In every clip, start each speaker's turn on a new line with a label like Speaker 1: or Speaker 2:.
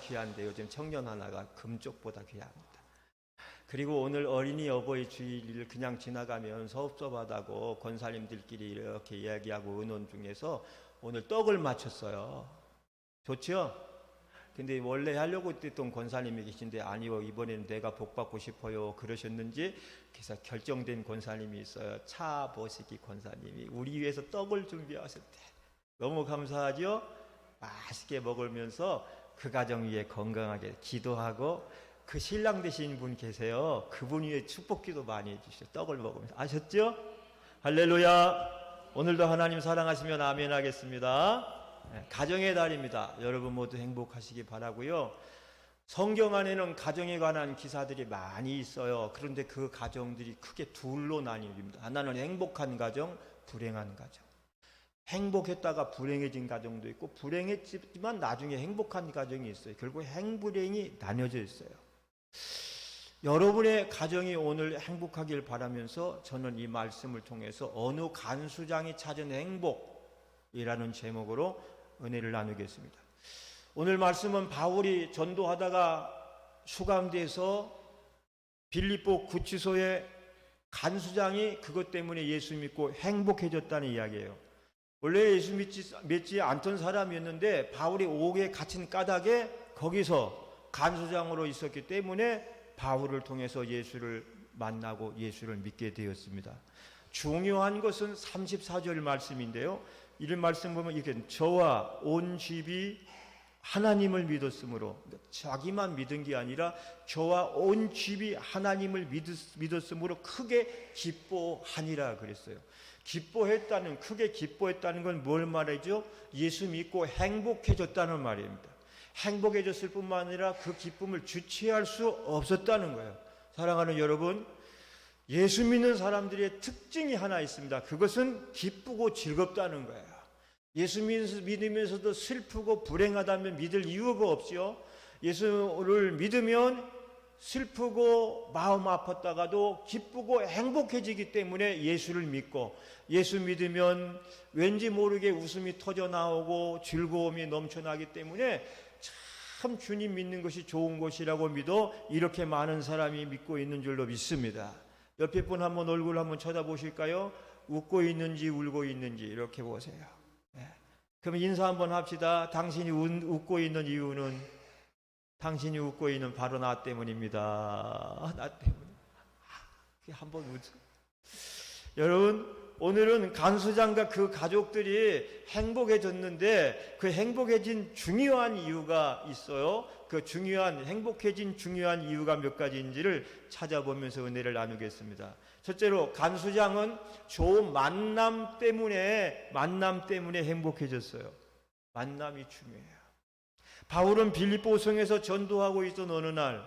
Speaker 1: 귀한데 요즘 청년 하나가 금쪽보다 귀합니다. 그리고 오늘 어린이 어버이 주일을 그냥 지나가면 섭섭하다고 권사님들끼리 이렇게 이야기하고 의논 중에서 오늘 떡을 맞췄어요. 좋죠? 근데 원래 하려고 했던 권사님이 계신데 아니요, 이번에는 내가 복받고 싶어요 그러셨는지, 그래서 결정된 권사님이 있어요. 차보시기 권사님이 우리 위해서 떡을 준비하셨대. 너무 감사하죠? 맛있게 먹으면서 그 가정 위에 건강하게 기도하고, 그 신랑 되신 분 계세요. 그분 위에 축복기도 많이 해주시죠. 떡을 먹으면서. 아셨죠? 할렐루야. 오늘도 하나님 사랑하시면 아멘 하겠습니다. 가정의 달입니다. 여러분 모두 행복하시기 바라고요. 성경 안에는 가정에 관한 기사들이 많이 있어요. 그런데 그 가정들이 크게 둘로 나뉩니다. 하나는 행복한 가정, 불행한 가정. 행복했다가 불행해진 가정도 있고, 불행했지만 나중에 행복한 가정이 있어요. 결국 행불행이 나뉘어져 있어요. 여러분의 가정이 오늘 행복하길 바라면서 저는 이 말씀을 통해서 어느 간수장이 찾은 행복이라는 제목으로 은혜를 나누겠습니다. 오늘 말씀은 바울이 전도하다가 수감돼서 빌립보 구치소에 간수장이 그것 때문에 예수 믿고 행복해졌다는 이야기예요. 원래 예수 믿지 않던 사람이었는데 바울이 옥에 갇힌 까닭에 거기서 간수장으로 있었기 때문에 바울을 통해서 예수를 만나고 예수를 믿게 되었습니다. 중요한 것은 34절 말씀인데요. 이런 말씀 보면 이렇게, 저와 온 집이 하나님을 믿었으므로, 자기만 믿은 게 아니라 저와 온 집이 하나님을 믿었으므로 크게 기뻐하니라 그랬어요. 크게 기뻐했다는 건 뭘 말이죠? 예수 믿고 행복해졌다는 말입니다. 행복해졌을 뿐만 아니라 그 기쁨을 주체할 수 없었다는 거예요. 사랑하는 여러분, 예수 믿는 사람들의 특징이 하나 있습니다. 그것은 기쁘고 즐겁다는 거예요. 예수 믿으면서도 슬프고 불행하다면 믿을 이유가 없죠. 예수를 믿으면 슬프고 마음 아팠다가도 기쁘고 행복해지기 때문에 예수를 믿고, 예수 믿으면 왠지 모르게 웃음이 터져 나오고 즐거움이 넘쳐나기 때문에 참 주님 믿는 것이 좋은 것이라고 믿어 이렇게 많은 사람이 믿고 있는 줄로 믿습니다. 옆에 분 한번 얼굴 한번 쳐다보실까요? 웃고 있는지 울고 있는지 이렇게 보세요. 그럼 인사 한번 합시다. 당신이 웃고 있는 이유는, 당신이 웃고 있는 바로 나 때문입니다. 나 때문에. 한번 웃어. 여러분, 오늘은 간수장과 그 가족들이 행복해졌는데 그 행복해진 중요한 이유가 있어요. 그 행복해진 중요한 이유가 몇 가지인지를 찾아보면서 은혜를 나누겠습니다. 첫째로, 간수장은 좋은 만남 때문에 행복해졌어요. 만남이 중요해요. 바울은 빌립보 성에서 전도하고 있던 어느 날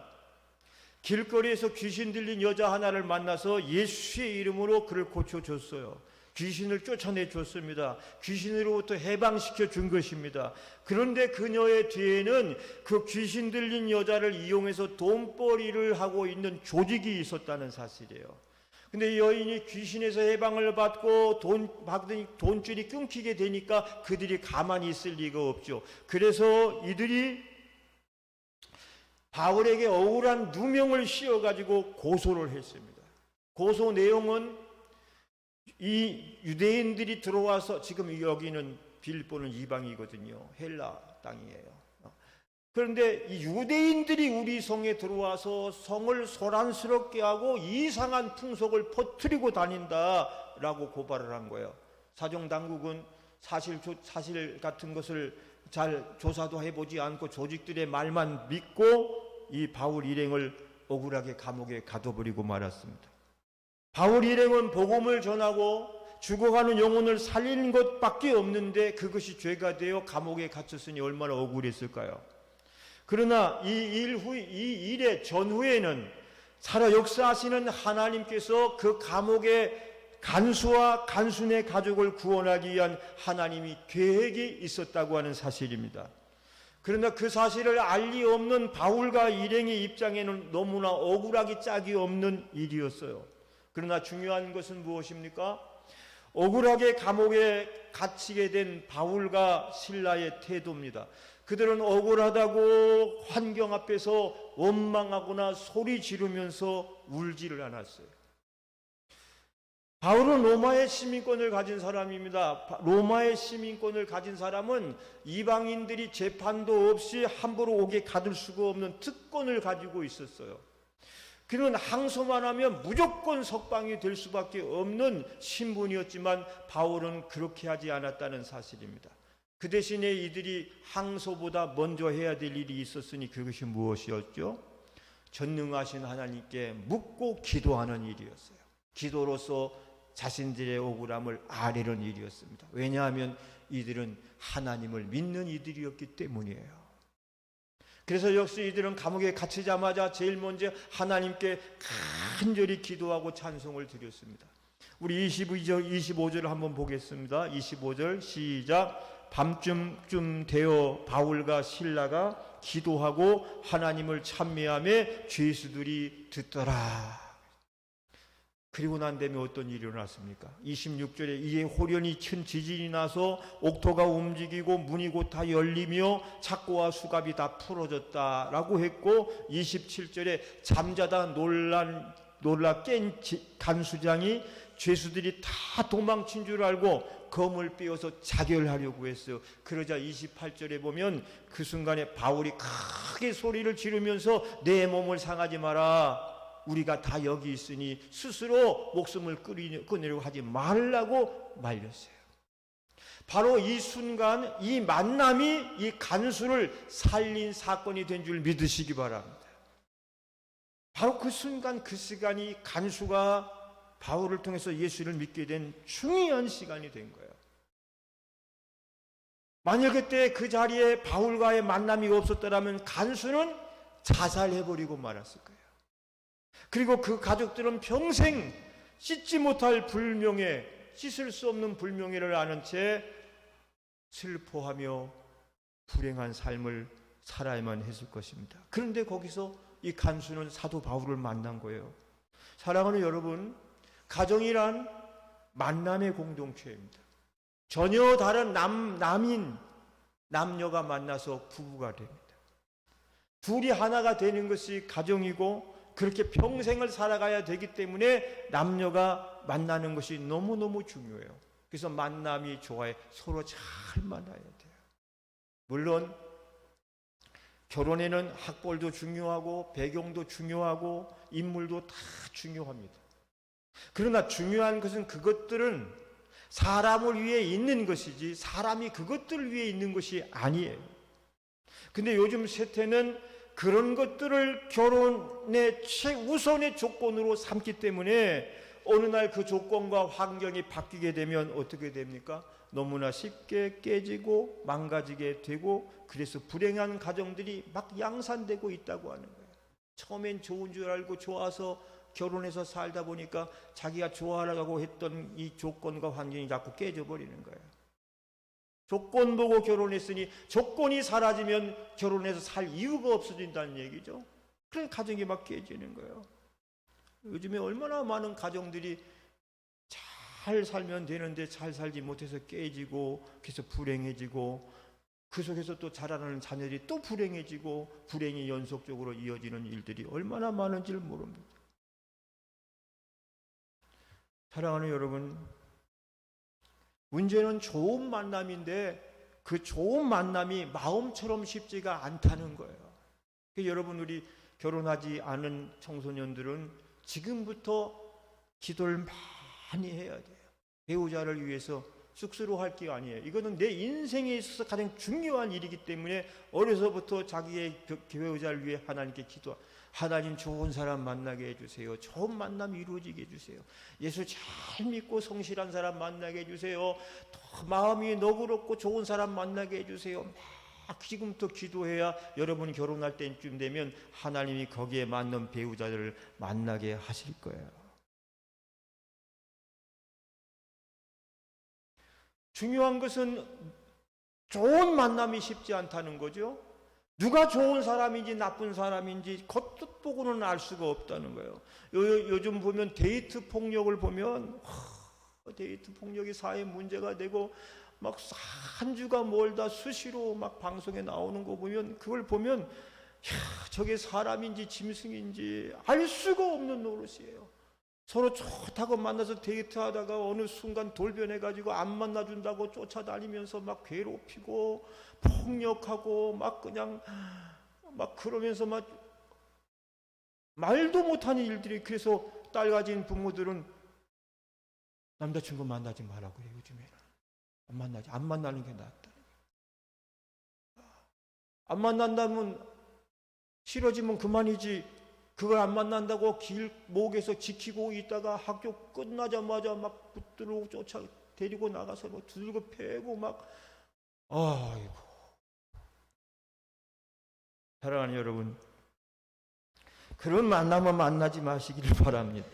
Speaker 1: 길거리에서 귀신 들린 여자 하나를 만나서 예수의 이름으로 그를 고쳐줬어요. 귀신을 쫓아내 줬습니다. 귀신으로부터 해방시켜 준 것입니다. 그런데 그녀의 뒤에는 그 귀신 들린 여자를 이용해서 돈벌이를 하고 있는 조직이 있었다는 사실이에요. 근데 이 여인이 귀신에서 해방을 받고 돈줄이 끊기게 되니까 그들이 가만히 있을 리가 없죠. 그래서 이들이 바울에게 억울한 누명을 씌워가지고 고소를 했습니다. 고소 내용은, 이 유대인들이 들어와서, 지금 여기는 빌립보는 이방이거든요. 헬라 땅이에요. 그런데 이 유대인들이 우리 성에 들어와서 성을 소란스럽게 하고 이상한 풍속을 퍼뜨리고 다닌다라고 고발을 한 거예요. 사정당국은 사실 같은 것을 잘 조사도 해보지 않고 조직들의 말만 믿고 이 바울 일행을 억울하게 감옥에 가둬버리고 말았습니다. 바울 일행은 복음을 전하고 죽어가는 영혼을 살리는 것밖에 없는데 그것이 죄가 되어 감옥에 갇혔으니 얼마나 억울했을까요? 그러나 이 일의 전후에는 살아 역사하시는 하나님께서 그 감옥의 간수와 간수네 가족을 구원하기 위한 하나님이 계획이 있었다고 하는 사실입니다. 그러나 그 사실을 알 리 없는 바울과 일행의 입장에는 너무나 억울하기 짝이 없는 일이었어요. 그러나 중요한 것은 무엇입니까? 억울하게 감옥에 갇히게 된 바울과 실라의 태도입니다. 그들은 억울하다고 환경 앞에서 원망하거나 소리 지르면서 울지를 않았어요. 바울은 로마의 시민권을 가진 사람입니다. 로마의 시민권을 가진 사람은 이방인들이 재판도 없이 함부로 옥에 가둘 수가 없는 특권을 가지고 있었어요. 그는 항소만 하면 무조건 석방이 될 수밖에 없는 신분이었지만 바울은 그렇게 하지 않았다는 사실입니다. 그 대신에 이들이 항소보다 먼저 해야 될 일이 있었으니 그것이 무엇이었죠? 전능하신 하나님께 묻고 기도하는 일이었어요. 기도로서 자신들의 억울함을 아뢰는 일이었습니다. 왜냐하면 이들은 하나님을 믿는 이들이었기 때문이에요. 그래서 역시 이들은 감옥에 갇히자마자 제일 먼저 하나님께 간절히 기도하고 찬송을 드렸습니다. 우리 25절을 한번 보겠습니다. 25절 시작. 밤쯤 되어 바울과 실라가 기도하고 하나님을 찬미하며 죄수들이 듣더라. 그리고 난 다음에 어떤 일이 일어났습니까? 26절에 이에 호련히 큰 지진이 나서 옥토가 움직이고 문이 곧 다 열리며 착고와 수갑이 다 풀어졌다라고 했고, 27절에 잠자다 놀라 깬 간수장이 죄수들이 다 도망친 줄 알고 검을 빼어서 자결하려고 했어요. 그러자 28절에 보면 그 순간에 바울이 크게 소리를 지르면서 내 몸을 상하지 마라. 우리가 다 여기 있으니 스스로 목숨을 끊으려고 하지 말라고 말렸어요. 바로 이 순간 이 만남이 이 간수를 살린 사건이 된 줄 믿으시기 바랍니다. 바로 그 순간 그 시간이 간수가 바울을 통해서 예수를 믿게 된 중요한 시간이 된 거예요. 만약 그때 그 자리에 바울과의 만남이 없었더라면 간수는 자살해버리고 말았을 거예요. 그리고 그 가족들은 평생 씻지 못할 불명예, 씻을 수 없는 불명예를 아는 채 슬퍼하며 불행한 삶을 살아야만 했을 것입니다. 그런데 거기서 이 간수는 사도 바울을 만난 거예요. 사랑하는 여러분, 가정이란 만남의 공동체입니다. 전혀 다른 남녀가 만나서 부부가 됩니다. 둘이 하나가 되는 것이 가정이고 그렇게 평생을 살아가야 되기 때문에 남녀가 만나는 것이 너무너무 중요해요. 그래서 만남이 좋아요. 서로 잘 만나야 돼요. 물론 결혼에는 학벌도 중요하고 배경도 중요하고 인물도 다 중요합니다. 그러나 중요한 것은 그것들은 사람을 위해 있는 것이지 사람이 그것들을 위해 있는 것이 아니에요. 근데 요즘 세태는 그런 것들을 결혼의 최우선의 조건으로 삼기 때문에 어느 날 그 조건과 환경이 바뀌게 되면 어떻게 됩니까? 너무나 쉽게 깨지고 망가지게 되고, 그래서 불행한 가정들이 막 양산되고 있다고 하는 거예요. 처음엔 좋은 줄 알고 좋아서 결혼해서 살다 보니까 자기가 좋아하려고 했던 이 조건과 환경이 자꾸 깨져버리는 거예요. 조건 보고 결혼했으니 조건이 사라지면 결혼해서 살 이유가 없어진다는 얘기죠. 그래서 가정이 막 깨지는 거예요. 요즘에 얼마나 많은 가정들이 잘 살면 되는데 잘 살지 못해서 깨지고, 그래서 불행해지고, 그 속에서 또 자라나는 자녀들이 또 불행해지고, 불행이 연속적으로 이어지는 일들이 얼마나 많은지를 모릅니다. 사랑하는 여러분, 문제는 좋은 만남인데 그 좋은 만남이 마음처럼 쉽지가 않다는 거예요. 여러분, 우리 결혼하지 않은 청소년들은 지금부터 기도를 많이 해야 돼요. 배우자를 위해서 쑥스러워할 게 아니에요. 이거는 내 인생에 있어서 가장 중요한 일이기 때문에 어려서부터 자기의 배우자를 위해 하나님께 하나님 좋은 사람 만나게 해주세요. 좋은 만남 이루어지게 해주세요. 예수 잘 믿고 성실한 사람 만나게 해주세요. 더 마음이 너그럽고 좋은 사람 만나게 해주세요. 막 지금부터 기도해야 여러분 결혼할 때쯤 되면 하나님이 거기에 맞는 배우자를 만나게 하실 거예요. 중요한 것은 좋은 만남이 쉽지 않다는 거죠. 누가 좋은 사람인지 나쁜 사람인지 겉뜻 보고는 알 수가 없다는 거예요. 요즘 보면 데이트 폭력을 보면 데이트 폭력이 사회 문제가 되고 막 한 주가 멀다 수시로 막 방송에 나오는 거 보면, 그걸 보면 저게 사람인지 짐승인지 알 수가 없는 노릇이에요. 서로 좋다고 만나서 데이트하다가 어느 순간 돌변해가지고 안 만나준다고 쫓아다니면서 막 괴롭히고 폭력하고 막 그냥 막 그러면서 막 말도 못하는 일들이. 그래서 딸 가진 부모들은 남자친구 만나지 말라고 그래요. 요즘에는 안 만나는 게 낫다. 안 만난다면 싫어지면 그만이지, 그걸 안 만난다고 길목에서 지키고 있다가 학교 끝나자마자 막 붙들고 데리고 나가서 뭐 두들겨 패고 막. 아이고. 사랑하는 여러분, 그런 만남은 만나지 마시기를 바랍니다.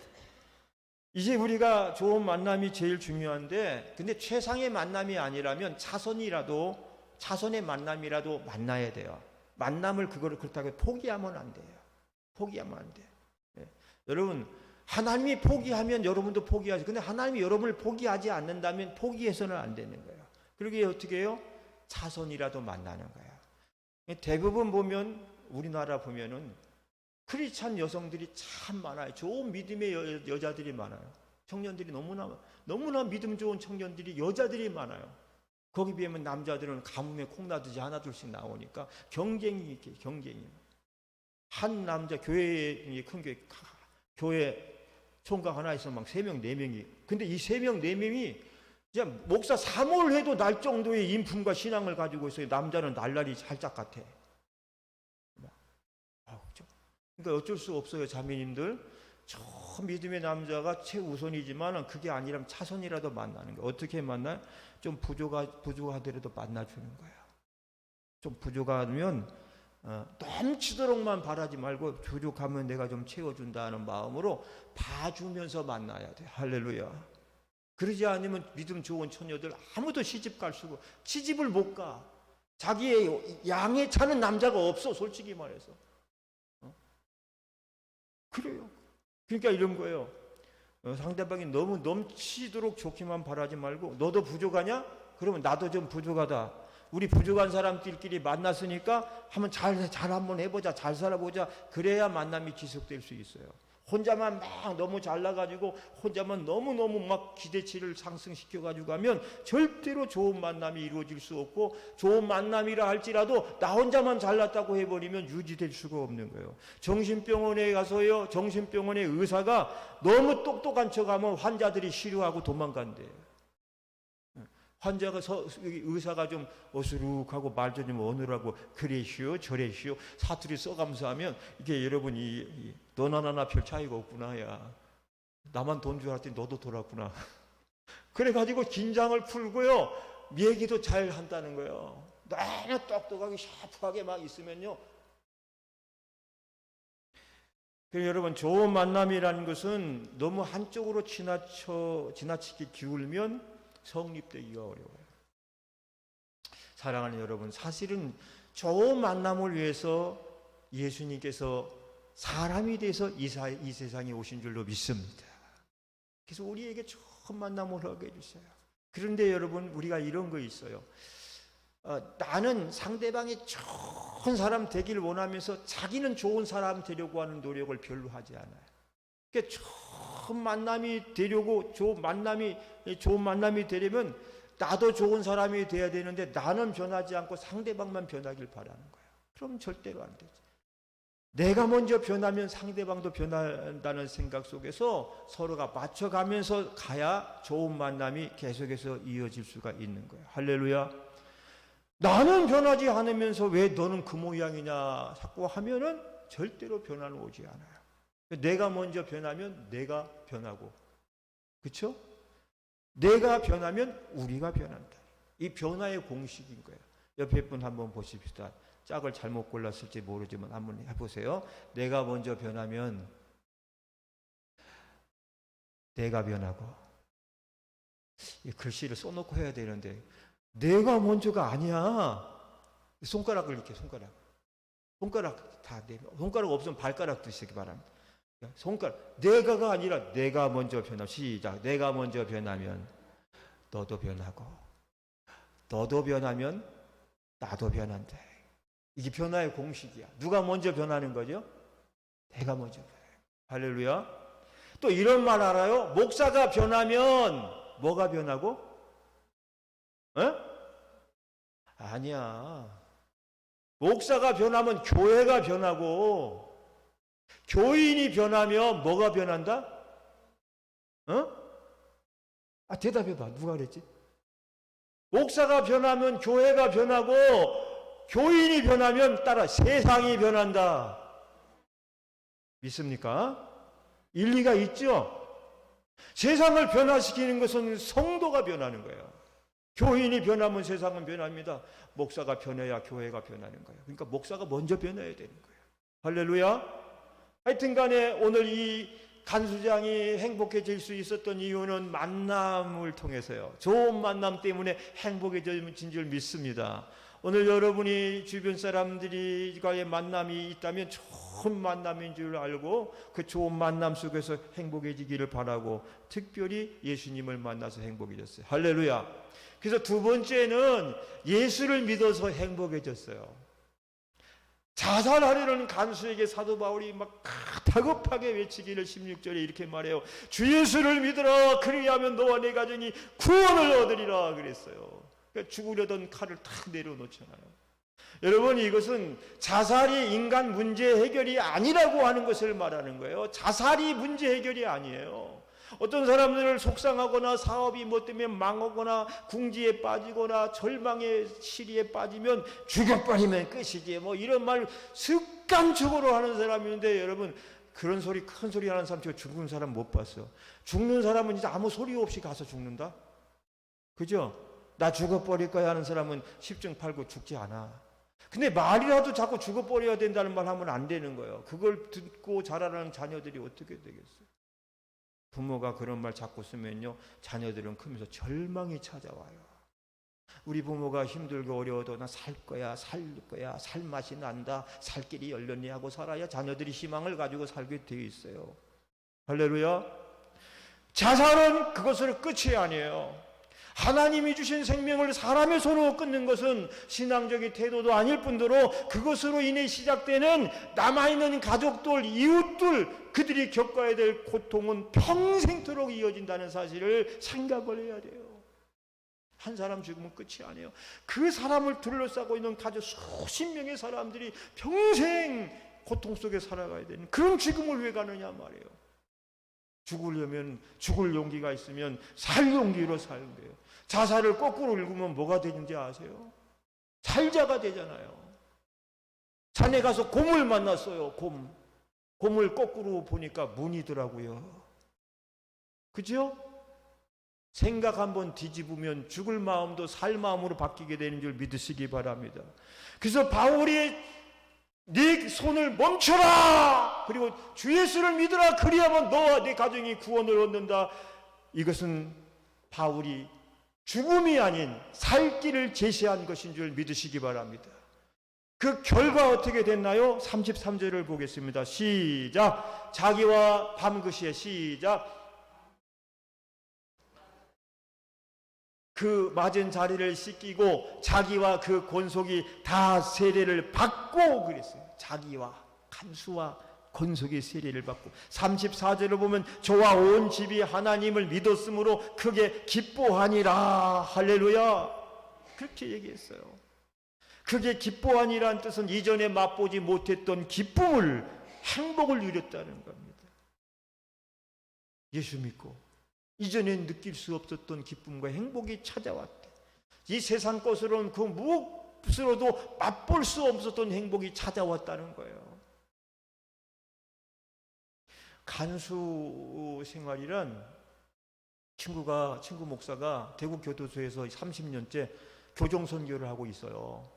Speaker 1: 이제 우리가 좋은 만남이 제일 중요한데, 근데 최상의 만남이 아니라면 차선의 만남이라도 만나야 돼요. 만남을 그렇다고 포기하면 안 돼요. 포기하면 안 돼요. 네. 여러분, 하나님이 포기하면 여러분도 포기하죠. 근데 하나님이 여러분을 포기하지 않는다면 포기해서는 안 되는 거예요. 그러게 어떻게 해요? 차선이라도 만나는 거예요. 대부분 보면, 우리나라 보면은 크리스찬 여성들이 참 많아요. 좋은 믿음의 여자들이 많아요. 청년들이 너무나 믿음 좋은 청년들이, 여자들이 많아요. 거기 비하면 남자들은 가뭄에 콩나듯이 하나둘씩 나오니까 경쟁이. 한 남자 교회에, 큰 교회 총각 하나 있으면 막 3명, 4명이. 근데 이 3명, 4명이 그냥 목사 3월 해도 날 정도의 인품과 신앙을 가지고 있어요. 남자는 날라리 살짝 같아. 그렇죠? 그러니까 어쩔 수 없어요, 자매님들. 저 믿음의 남자가 최우선이지만 그게 아니라면 차선이라도 만나는 거예요. 어떻게 만나요? 좀 부족하더라도 만나주는 거예요. 좀 부족하면 넘치도록만 바라지 말고 부족하면 내가 좀 채워준다는 마음으로 봐주면서 만나야 돼. 할렐루야. 그러지 않으면 믿음 좋은 처녀들 아무도 시집을 못 가. 자기의 양에 차는 남자가 없어, 솔직히 말해서. 그래요. 그러니까 이런 거예요. 상대방이 너무 넘치도록 좋기만 바라지 말고, 너도 부족하냐? 그러면 나도 좀 부족하다. 우리 부족한 사람들끼리 만났으니까 잘 한번 해보자, 잘 살아보자. 그래야 만남이 지속될 수 있어요. 혼자만 막 너무 잘나가지고 혼자만 너무너무 막 기대치를 상승시켜가지고 하면 절대로 좋은 만남이 이루어질 수 없고, 좋은 만남이라 할지라도 나 혼자만 잘났다고 해버리면 유지될 수가 없는 거예요. 정신병원에 가서요, 정신병원의 의사가 너무 똑똑한 척하면 환자들이 싫어하고 도망간대요. 의사가 좀 어수룩하고 말도 좀 어눌하고 그래시오 저래시오 사투리 써가면서 하면, 이게 여러분이 너나 나나 별 차이가 없구나. 야, 나만 돈 줄 알았더니 너도 돌았구나. 그래가지고 긴장을 풀고요, 얘기도 잘 한다는 거예요. 너무 똑똑하게 샤프하게 막 있으면요. 여러분, 좋은 만남이라는 것은 너무 한쪽으로 지나치게 기울면 성립되기가 어려워요. 사랑하는 여러분, 사실은 좋은 만남을 위해서 예수님께서 사람이 돼서 이 세상에 오신 줄로 믿습니다. 그래서 우리에게 좋은 만남을 하게 해주세요. 그런데 여러분, 우리가 이런 거 있어요. 나는 상대방이 좋은 사람 되길 원하면서 자기는 좋은 사람 되려고 하는 노력을 별로 하지 않아요. 그러니까 좋은 만남이 되려고, 좋은 만남이 되려면 나도 좋은 사람이 돼야 되는데 나는 변하지 않고 상대방만 변하길 바라는 거예요. 그럼 절대로 안 되죠. 내가 먼저 변하면 상대방도 변한다는 생각 속에서 서로가 맞춰가면서 가야 좋은 만남이 계속해서 이어질 수가 있는 거예요. 할렐루야. 나는 변하지 않으면서 왜 너는 그 모양이냐 자꾸 하면은 절대로 변화는 오지 않아요. 내가 먼저 변하면 내가 변하고, 그렇죠? 내가 변하면 우리가 변한다. 이 변화의 공식인 거예요. 옆에 분 한번 보십시다. 짝을 잘못 골랐을지 모르지만 한번 해보세요. 내가 먼저 변하면 내가 변하고. 이 글씨를 써놓고 해야 되는데 내가 먼저가 아니야. 손가락을 이렇게 손가락 다 내면, 손가락 없으면 발가락 드시기 바랍니다. 내가가 아니라 내가 먼저 변하면, 시작. 내가 먼저 변하면 너도 변하고, 너도 변하면 나도 변한다. 이게 변화의 공식이야. 누가 먼저 변하는 거죠? 내가 먼저 변해요. 할렐루야. 또 이런 말 알아요? 목사가 변하면 뭐가 변하고? 아니야. 목사가 변하면 교회가 변하고, 교인이 변하면 뭐가 변한다? 대답해봐. 누가 그랬지? 목사가 변하면 교회가 변하고, 교인이 변하면 따라 세상이 변한다. 믿습니까? 일리가 있죠? 세상을 변화시키는 것은 성도가 변하는 거예요. 교인이 변하면 세상은 변합니다. 목사가 변해야 교회가 변하는 거예요. 그러니까 목사가 먼저 변해야 되는 거예요. 할렐루야. 하여튼 간에 오늘 이 간수장이 행복해질 수 있었던 이유는 만남을 통해서요. 좋은 만남 때문에 행복해진 줄 믿습니다. 오늘 여러분이 주변 사람들과의 만남이 있다면 좋은 만남인 줄 알고 그 좋은 만남 속에서 행복해지기를 바라고, 특별히 예수님을 만나서 행복해졌어요. 할렐루야. 그래서 두 번째는 예수를 믿어서 행복해졌어요. 자살하려는 간수에게 사도 바울이 막 다급하게 외치기를 16절에 이렇게 말해요. 주 예수를 믿으라. 그리하면 너와 내 가정이 구원을 얻으리라 그랬어요. 그러니까 죽으려던 칼을 탁 내려놓잖아요. 여러분, 이것은 자살이 인간 문제 해결이 아니라고 하는 것을 말하는 거예요. 자살이 문제 해결이 아니에요. 어떤 사람들을 속상하거나 사업이 뭐 때문에 망하거나 궁지에 빠지거나 절망의 시리에 빠지면 죽여버리면 끝이지, 뭐 이런 말 습관적으로 하는 사람이 있는데, 여러분, 그런 소리, 큰 소리 하는 사람, 저 죽는 사람 못 봤어. 죽는 사람은 진짜 아무 소리 없이 가서 죽는다? 그죠? 나 죽어버릴 거야 하는 사람은 10중 8구 죽지 않아. 근데 말이라도 자꾸 죽어버려야 된다는 말 하면 안 되는 거예요. 그걸 듣고 자라나는 자녀들이 어떻게 되겠어요? 부모가 그런 말 자꾸 쓰면요, 자녀들은 크면서 절망이 찾아와요. 우리 부모가 힘들고 어려워도 나 살 거야, 살 맛이 난다, 살 길이 열렸니 하고 살아야 자녀들이 희망을 가지고 살게 되어 있어요. 할렐루야. 자살은 그것으로 끝이 아니에요. 하나님이 주신 생명을 사람의 손으로 끊는 것은 신앙적인 태도도 아닐 뿐더러 그것으로 인해 시작되는 남아있는 가족들, 이웃들, 그들이 겪어야 될 고통은 평생토록 이어진다는 사실을 생각을 해야 돼요. 한 사람 죽으면 끝이 아니에요. 그 사람을 둘러싸고 있는 가족 수십 명의 사람들이 평생 고통 속에 살아가야 되는 그런 죽음을 왜 가느냐 말이에요. 죽으려면, 죽을 용기가 있으면 살 용기로 사는 거예요. 자살을 거꾸로 읽으면 뭐가 되는지 아세요? 살자가 되잖아요. 산에 가서 곰을 만났어요. 곰을 거꾸로 보니까 문이더라고요. 그죠? 생각 한번 뒤집으면 죽을 마음도 살 마음으로 바뀌게 되는 줄 믿으시기 바랍니다. 그래서 바울이 네 손을 멈춰라! 그리고 주 예수를 믿으라! 그리하면 너와 네 가정이 구원을 얻는다. 이것은 바울이 죽음이 아닌 살 길을 제시한 것인 줄 믿으시기 바랍니다. 그 결과 어떻게 됐나요? 33절을 보겠습니다. 시작. 자기와 밤그시에 시작. 그 맞은 자리를 씻기고 자기와 그 권속이 다 세례를 받고 그랬어요. 자기와 간수와 권속이 세례를 받고 34절을 보면 저와 온 집이 하나님을 믿었으므로 크게 기뻐하니라. 할렐루야. 그렇게 얘기했어요. 크게 기뻐하니라는 뜻은 이전에 맛보지 못했던 기쁨을, 행복을 누렸다는 겁니다. 예수 믿고 이전엔 느낄 수 없었던 기쁨과 행복이 찾아왔대. 이 세상 것으로는 그 무엇으로도 맛볼 수 없었던 행복이 찾아왔다는 거예요. 간수 생활이란, 친구 목사가 대구 교도소에서 30년째 교정 선교를 하고 있어요.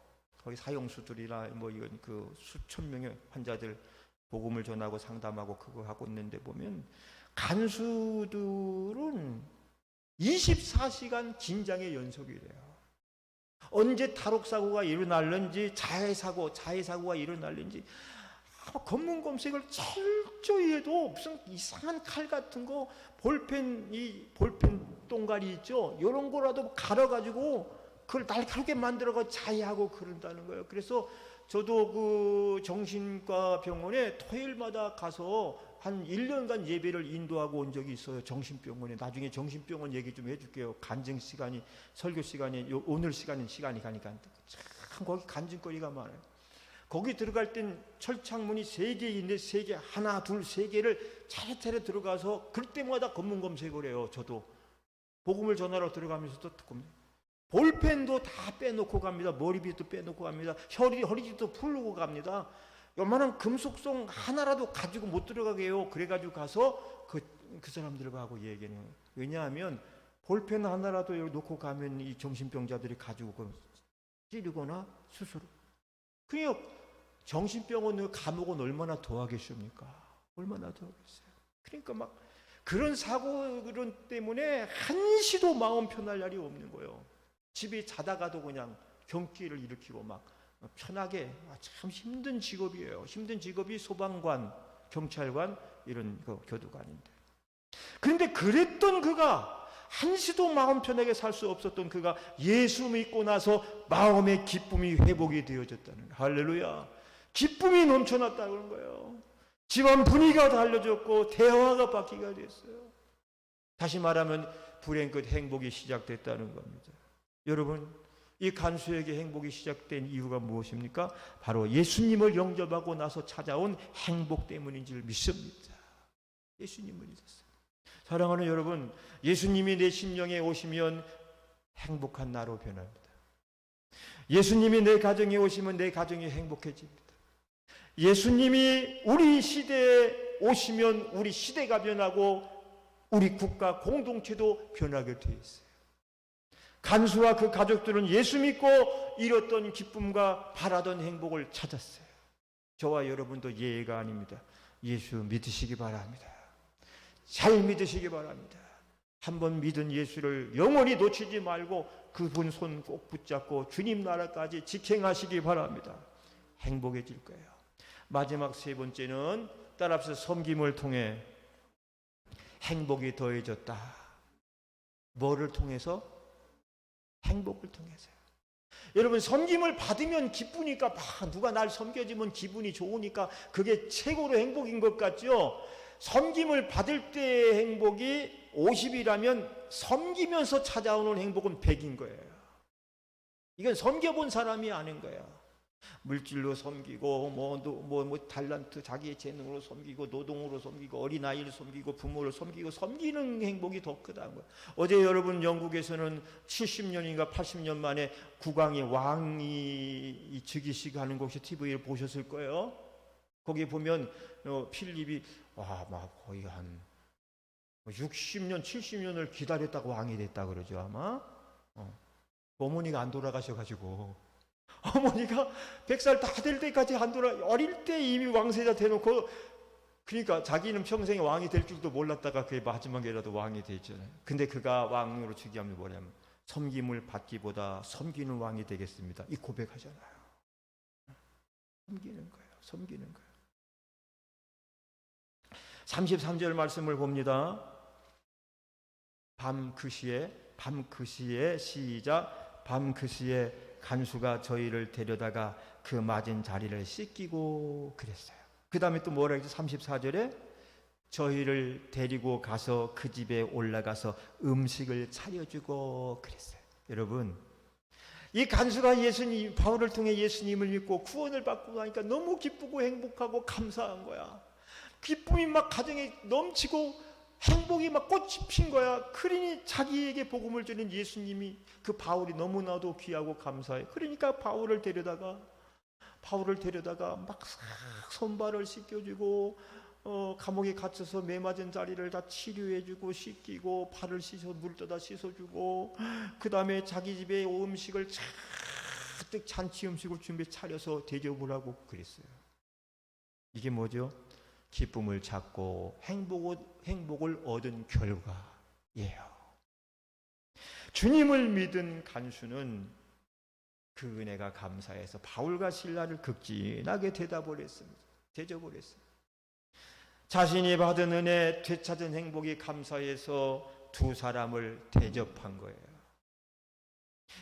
Speaker 1: 거기 사형수들이나 뭐 이건 그 수천 명의 환자들 복음을 전하고 상담하고 그거 하고 있는데 보면 간수들은 24시간 긴장의 연속이래요. 언제 탈옥사고가 일어날는지, 자해사고가 일어날는지 검문 검색을 철저히 해도 무슨 이상한 칼 같은 거, 볼펜 동가리 있죠? 이런 거라도 갈아가지고 그걸 날카롭게 만들어가 자해하고 그런다는 거예요. 그래서 저도 그 정신과 병원에 토요일마다 가서 한 1년간 예배를 인도하고 온 적이 있어요. 정신병원에. 나중에 정신병원 얘기 좀 해줄게요. 간증 시간이, 설교 시간이, 오늘 시간이 가니까 참 거기 간증거리가 많아요. 거기 들어갈 땐 철창문이 3개 있는데 3개, 하나, 둘, 3개를 차례차례 들어가서 그럴 때마다 검문 검색을 해요. 저도 복음을 전하러 들어가면서도 듣고 볼펜도 다 빼놓고 갑니다. 머리빗도 빼놓고 갑니다. 허리띠도 풀고 갑니다. 요만한 금속성 하나라도 가지고 못 들어가게 해요. 그래가지고 가서 그 사람들과 하고 얘기해요. 왜냐하면 볼펜 하나라도 여기 놓고 가면 이 정신병자들이 가지고 찌르거나 수술. 그냥 정신병원 감옥은 얼마나 더하겠습니까? 얼마나 더하겠어요. 그러니까 막 그런 사고 그런 때문에 한시도 마음 편할 날이 없는 거예요. 집에 자다가도 그냥 경기를 일으키고 막 편하게. 참 힘든 직업이에요. 힘든 직업이 소방관, 경찰관, 이런 교도관인데. 그런데 그랬던 그가, 한시도 마음 편하게 살 수 없었던 그가 예수 믿고 나서 마음의 기쁨이 회복이 되어졌다는 거예요. 할렐루야. 기쁨이 넘쳐났다는 거예요. 집안 분위기가 달라졌고 대화가 바뀌게 됐어요. 다시 말하면 불행 끝 행복이 시작됐다는 겁니다. 여러분, 이 간수에게 행복이 시작된 이유가 무엇입니까? 바로 예수님을 영접하고 나서 찾아온 행복 때문인 줄 믿습니다. 예수님을 잊었어요. 사랑하는 여러분, 예수님이 내 심령에 오시면 행복한 나로 변합니다. 예수님이 내 가정에 오시면 내 가정이 행복해집니다. 예수님이 우리 시대에 오시면 우리 시대가 변하고 우리 국가 공동체도 변하게 되어 있어요. 간수와 그 가족들은 예수 믿고 잃었던 기쁨과 바라던 행복을 찾았어요. 저와 여러분도 예외가 아닙니다. 예수 믿으시기 바랍니다. 잘 믿으시기 바랍니다. 한번 믿은 예수를 영원히 놓치지 말고 그분 손 꼭 붙잡고 주님 나라까지 직행하시기 바랍니다. 행복해질 거예요. 마지막 3번째는 따라서 섬김을 통해 행복이 더해졌다. 뭐를 통해서? 행복을 통해서요. 여러분, 섬김을 받으면 기쁘니까 누가 날 섬겨주면 기분이 좋으니까 그게 최고로 행복인 것 같죠? 섬김을 받을 때의 행복이 50이라면 섬기면서 찾아오는 행복은 100인 거예요. 이건 섬겨본 사람이 아는 거예요. 물질로 섬기고 달란트 자기의 재능으로 섬기고 노동으로 섬기고 어린아이를 섬기고 부모를 섬기고 섬기는 행복이 더 크다는 거예요. 어제 여러분 영국에서는 70년인가 80년 만에 국왕이 왕이 즉위식 하는 곳이 TV를 보셨을 거예요. 거기 보면 필립이 막 거의 한 60년 70년을 기다렸다가 왕이 됐다 그러죠. 아마 어머니가 안 돌아가셔가지고 어머니가 100살 다 될 때까지 안 어릴 때 이미 왕세자 돼놓고, 그러니까 자기는 평생에 왕이 될 줄도 몰랐다가 그의 마지막에라도 왕이 됐잖아요. 근데 그가 왕으로 즉위하면 뭐냐면 섬김을 받기보다 섬기는 왕이 되겠습니다. 이 고백하잖아요. 섬기는 거예요. 섬기는 거예요. 33절 말씀을 봅니다. 밤 그 시에 시작. 밤 그 시에 간수가 저희를 데려다가 그 맞은 자리를 씻기고 그랬어요. 그 다음에 또 뭐라 했죠? 34절에 저희를 데리고 가서 그 집에 올라가서 음식을 차려주고 그랬어요. 여러분, 이 간수가 바울을 통해 예수님을 믿고 구원을 받고 나니까 너무 기쁘고 행복하고 감사한 거야. 기쁨이 막 가정에 넘치고 행복이 막 꽃이 핀 거야. 그러니 자기에게 복음을 주는 예수님이, 그 바울이 너무나도 귀하고 감사해. 그러니까 바울을 데려다가 막 손발을 씻겨주고 감옥에 갇혀서 매맞은 자리를 다 치료해주고 씻기고 발을 물 떠다 씻어주고, 그 다음에 자기 집에 음식을 잔뜩 잔치 음식을 준비해 차려서 대접을 하고 그랬어요. 이게 뭐죠? 기쁨을 찾고 행복을 얻은 결과예요. 주님을 믿은 간수는 그 은혜가 감사해서 바울과 실라를 극진하게 대접을 했습니다. 자신이 받은 은혜, 되찾은 행복이 감사해서 두 사람을 대접한 거예요.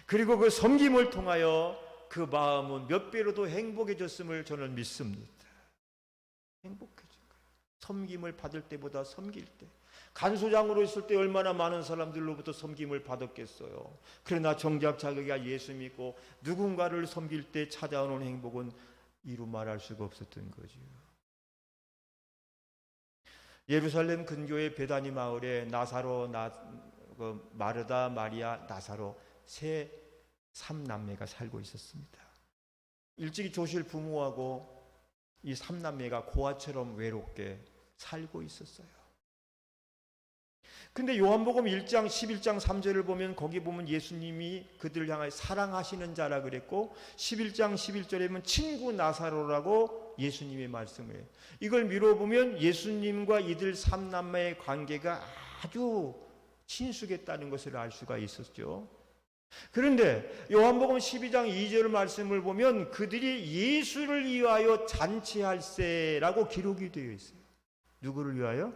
Speaker 1: 그리고 그 섬김을 통하여 그 마음은 몇 배로도 행복해졌음을 저는 믿습니다. 행복해진 거예요. 섬김을 받을 때보다 섬길 때. 간수장으로 있을 때 얼마나 많은 사람들로부터 섬김을 받았겠어요. 그러나 정작 자기가 예수 믿고 누군가를 섬길 때 찾아오는 행복은 이루 말할 수가 없었던 거죠. 예루살렘 근교의 베다니 마을에 마르다, 마리아, 나사로 세 삼남매가 살고 있었습니다. 일찍이 조실 부모하고 이 삼남매가 고아처럼 외롭게 살고 있었어요. 근데 요한복음 1장 11장 3절을 보면 거기 보면 예수님이 그들을 향하여 사랑하시는 자라 그랬고 11장 11절에 보면 친구 나사로라고 예수님의 말씀을 해요. 이걸 미뤄보면 예수님과 이들 삼남매의 관계가 아주 친숙했다는 것을 알 수가 있었죠. 그런데 요한복음 12장 2절 말씀을 보면 그들이 예수를 위하여 잔치할세라고 기록이 되어 있어요. 누구를 위하여?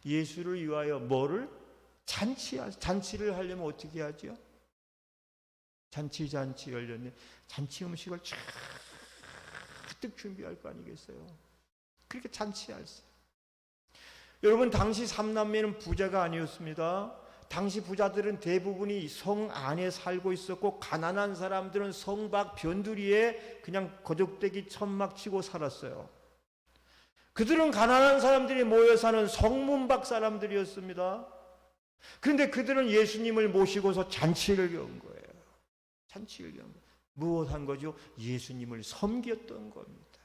Speaker 1: 예수를 위하여 뭐를? 잔치를 하려면 어떻게 하죠? 잔치 열렸네. 잔치 음식을 잔뜩 준비할 거 아니겠어요? 그렇게 잔치할세. 여러분, 당시 삼남매는 부자가 아니었습니다. 당시 부자들은 대부분이 성 안에 살고 있었고 가난한 사람들은 성 밖 변두리에 그냥 거적대기 천막 치고 살았어요. 그들은 가난한 사람들이 모여 사는 성문 밖 사람들이었습니다. 그런데 그들은 예수님을 모시고서 잔치를 연 거예요. 잔치를 연 거예요. 무엇한 거죠? 예수님을 섬겼던 겁니다.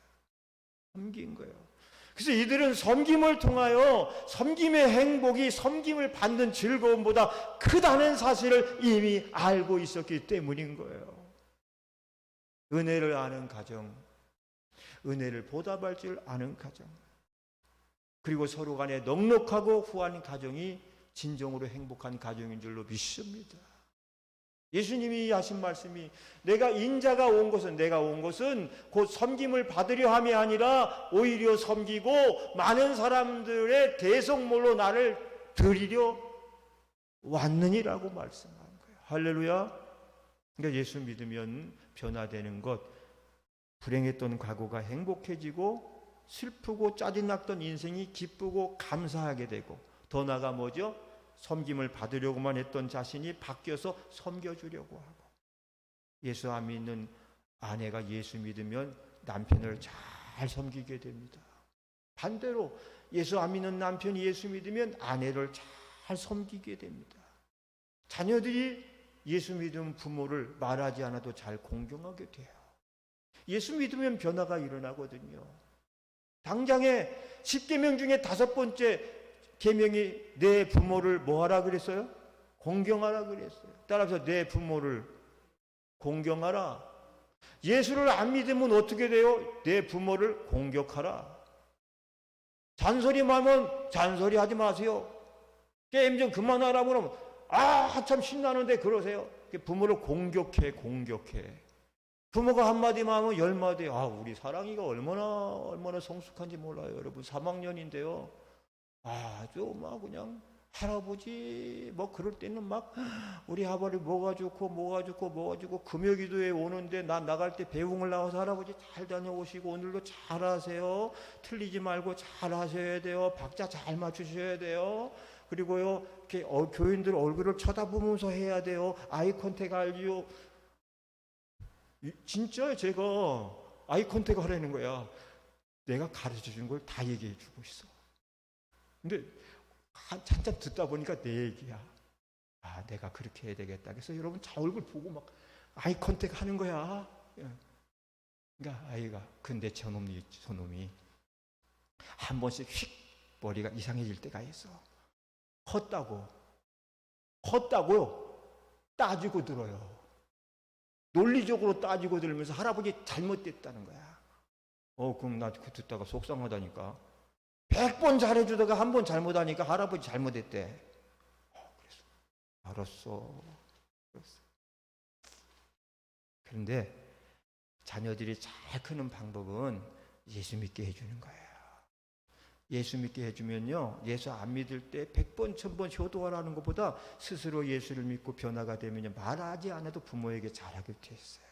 Speaker 1: 섬긴 거예요. 그래서 이들은 섬김을 통하여 섬김의 행복이 섬김을 받는 즐거움보다 크다는 사실을 이미 알고 있었기 때문인 거예요. 은혜를 아는 가정, 은혜를 보답할 줄 아는 가정, 그리고 서로 간에 넉넉하고 후한 가정이 진정으로 행복한 가정인 줄로 믿습니다. 예수님이 하신 말씀이 내가 온 것은 곧 섬김을 받으려 함이 아니라 오히려 섬기고 많은 사람들의 대성물로 나를 드리려 왔느니라고 말씀한 거예요. 할렐루야. 그러니까 예수 믿으면 변화되는 것, 불행했던 과거가 행복해지고 슬프고 짜증났던 인생이 기쁘고 감사하게 되고 더 나아가 뭐죠? 섬김을 받으려고만 했던 자신이 바뀌어서 섬겨주려고 하고, 예수 안 믿는 아내가 예수 믿으면 남편을 잘 섬기게 됩니다. 반대로 예수 안 믿는 남편이 예수 믿으면 아내를 잘 섬기게 됩니다. 자녀들이 예수 믿은 부모를 말하지 않아도 잘 공경하게 돼요. 예수 믿으면 변화가 일어나거든요. 당장에 10계명 중에 5번째 계명이 내 부모를 뭐 하라 그랬어요? 공경하라 그랬어요. 따라서 내 부모를 공경하라. 예수를 안 믿으면 어떻게 돼요? 내 부모를 공격하라. 잔소리하면 잔소리하지 마세요. 게임 좀 그만하라 그러면 참 신나는데 그러세요. 부모를 공격해. 부모가 한마디만 하면 10마디. 우리 사랑이가 얼마나 성숙한지 몰라요. 여러분 3학년인데요. 아주 막 그냥 할아버지 뭐 그럴 때는 막 우리 아버지 뭐가 좋고 금요기도에 오는데 나 나갈 때 배웅을 나와서 할아버지 잘 다녀오시고 오늘도 잘하세요. 틀리지 말고 잘하셔야 돼요. 박자 잘 맞추셔야 돼요. 그리고요 이렇게 교인들 얼굴을 쳐다보면서 해야 돼요. 아이 컨택 알지요. 진짜 제가 아이 컨택 하라는 거야. 내가 가르쳐 준 걸 다 얘기해 주고 있어. 근데 한참 듣다 보니까 내 얘기야. 내가 그렇게 해야 되겠다. 그래서 여러분 자 얼굴 보고 막 아이 컨택 하는 거야. 그러니까 아이가 근데 저놈이 한 번씩 휙 머리가 이상해질 때가 있어. 컸다고요. 따지고 들어요. 논리적으로 따지고 들으면서 할아버지 잘못됐다는 거야. 그럼 나 듣다가 속상하다니까. 100번 잘해주다가 한 번 잘못하니까 할아버지 잘못했대. 그래서 알았어. 그런데 자녀들이 잘 크는 방법은 예수 믿게 해주는 거예요. 예수 믿게 해주면요, 예수 안 믿을 때 100번 1000번 효도하라는 것보다 스스로 예수를 믿고 변화가 되면요, 말하지 않아도 부모에게 잘하게 돼 있어요.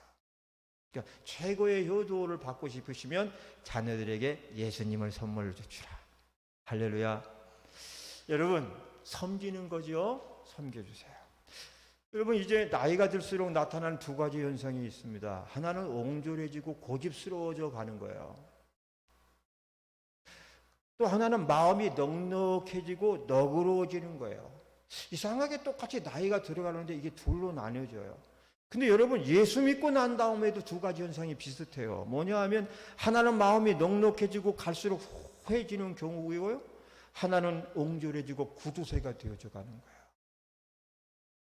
Speaker 1: 그러니까 최고의 효도를 받고 싶으시면 자녀들에게 예수님을 선물로 주라. 할렐루야. 여러분, 섬기는 거죠. 섬겨주세요. 여러분, 이제 나이가 들수록 나타나는 두 가지 현상이 있습니다. 하나는 옹졸해지고 고집스러워져 가는 거예요. 또 하나는 마음이 넉넉해지고 너그러워지는 거예요. 이상하게 똑같이 나이가 들어가는데 이게 둘로 나뉘어져요. 근데 여러분, 예수 믿고 난 다음에도 두 가지 현상이 비슷해요. 뭐냐 하면 하나는 마음이 넉넉해지고 갈수록 후해지는 경우이고요, 하나는 옹졸해지고 구두쇠가 되어져 가는 거예요.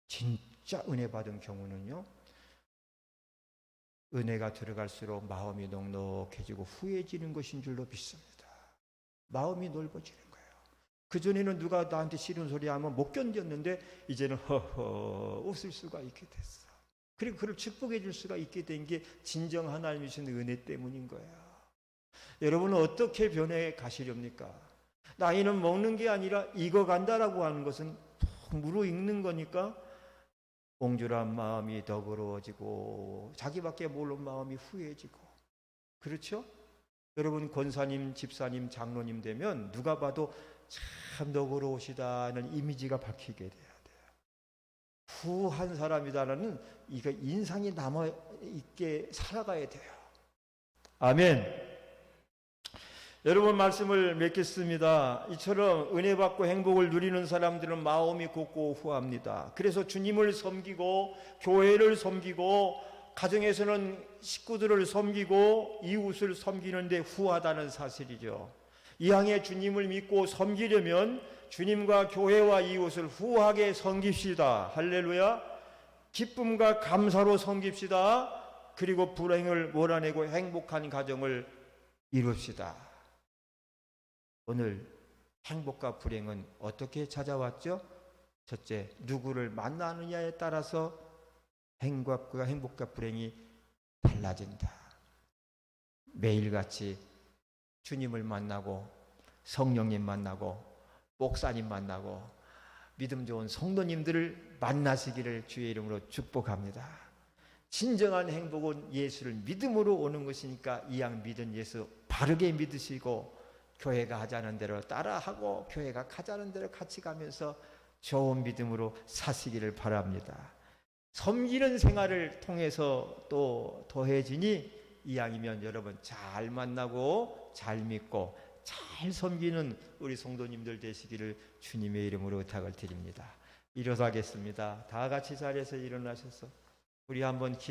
Speaker 1: 진짜 은혜 받은 경우는요, 은혜가 들어갈수록 마음이 넉넉해지고 후해지는 것인 줄로 믿습니다. 마음이 넓어지는 거예요. 그전에는 누가 나한테 싫은 소리 하면 못 견뎠는데 이제는 허허 웃을 수가 있게 됐어. 그리고 그를 축복해 줄 수가 있게 된 게 진정 하나님이 주신 은혜 때문인 거예요. 여러분은 어떻게 변해 가시렵니까? 나이는 먹는 게 아니라 익어간다라고 하는 것은 무르익는 거니까 옹졸한 마음이 너그러워지고 자기밖에 모르는 마음이 후해지고, 그렇죠? 여러분, 권사님, 집사님, 장로님 되면 누가 봐도 참 너그러우시다는 이미지가 박히게 돼야 돼요. 후한 사람이다라는 이거 인상이 남아있게 살아가야 돼요. 아멘. 여러분, 말씀을 맺겠습니다. 이처럼 은혜 받고 행복을 누리는 사람들은 마음이 곱고 후합니다. 그래서 주님을 섬기고 교회를 섬기고 가정에서는 식구들을 섬기고 이웃을 섬기는데 후하다는 사실이죠. 이왕에 주님을 믿고 섬기려면 주님과 교회와 이웃을 후하게 섬깁시다. 할렐루야. 기쁨과 감사로 섬깁시다. 그리고 불행을 몰아내고 행복한 가정을 이룹시다. 오늘 행복과 불행은 어떻게 찾아왔죠? 첫째, 누구를 만나느냐에 따라서 행복과 불행이 달라진다. 매일같이 주님을 만나고 성령님 만나고 목사님 만나고 믿음 좋은 성도님들을 만나시기를 주의 이름으로 축복합니다. 진정한 행복은 예수를 믿음으로 오는 것이니까 이왕 믿은 예수 바르게 믿으시고 교회가 하자는 대로 따라하고 교회가 가자는 대로 같이 가면서 좋은 믿음으로 사시기를 바랍니다. 섬기는 생활을 통해서 또 더해지니 이왕이면 여러분 잘 만나고 잘 믿고 잘 섬기는 우리 성도님들 되시기를 주님의 이름으로 부탁을 드립니다. 일어나겠습니다. 다 같이 자리에서 일어나셔서 우리 한번